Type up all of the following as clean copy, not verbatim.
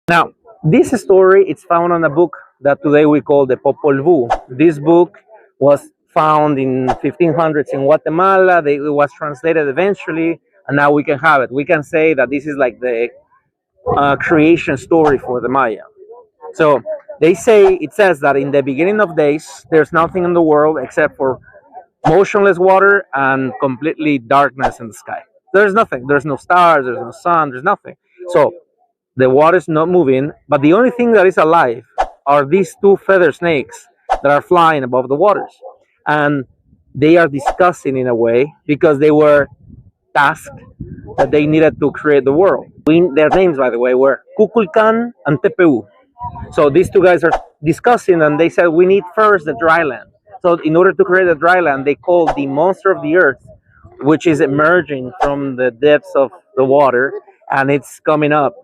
Now, this story is found on a book that today we call the Popol Vuh. This book was found in 1500s in Guatemala. It was translated eventually, and now we can have it. We can say that this is like the creation story for the Maya. So it says that in the beginning of days, there's nothing in the world except for motionless water and completely darkness in the sky. There's nothing. There's no stars. There's no sun. There's nothing. So the water is not moving, but the only thing that is alive are these two feather snakes that are flying above the waters. And they are discussing in a way because they were tasked that they needed to create the world. Their names, by the way, were Kukulkan and Tepeu. So these two guys are discussing, and they said we need first the dry land. So in order to create the dry land, they called the monster of the earth, which is emerging from the depths of the water, and it's coming up.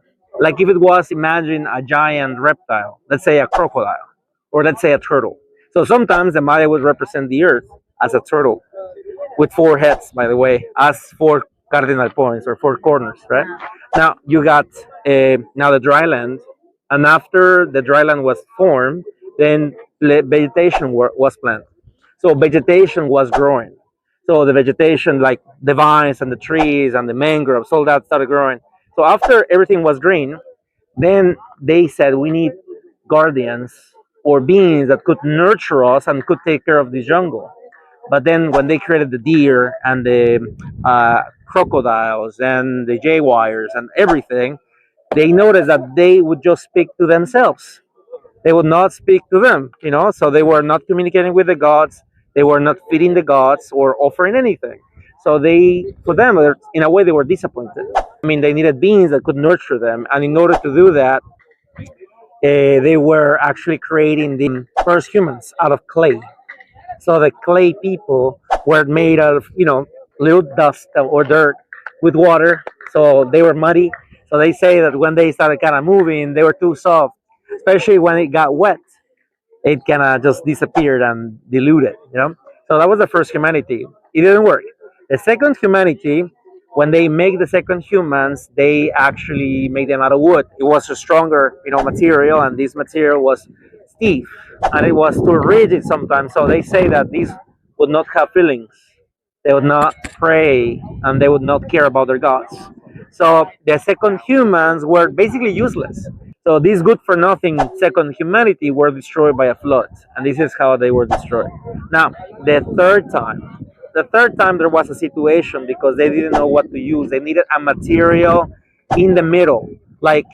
Like if it was, imagine a giant reptile, let's say a crocodile, or let's say a turtle. So sometimes the Maya would represent the earth as a turtle with four heads, by the way, as four cardinal points or four corners, right? Now you got now the dry land, and after the dry land was formed, then vegetation was planted. So vegetation was growing. So the vegetation, like the vines and the trees and the mangroves, all that started growing. So after everything was green, then they said we need guardians or beings that could nurture us and could take care of the jungle. But then when they created the deer and the crocodiles and the jaguars and everything, they noticed that they would just speak to themselves. They would not speak to them, so they were not communicating with the gods. They were not feeding the gods or offering anything. So for them, in a way, they were disappointed. I mean, they needed beings that could nurture them. And in order to do that, they were actually creating the first humans out of clay. So the clay people were made out of, little dust or dirt with water. So they were muddy. So they say that when they started kind of moving, they were too soft, especially when it got wet. It kind of just disappeared and diluted. So that was the first humanity. It didn't work. The second humanity, when they make the second humans, they actually make them out of wood. It was a stronger, material, and this material was stiff, and it was too rigid sometimes. So they say that these would not have feelings. They would not pray, and they would not care about their gods. So the second humans were basically useless. So these good-for-nothing second humanity were destroyed by a flood, and this is how they were destroyed. Now, the third time there was a situation because they didn't know what to use. They needed a material in the middle, like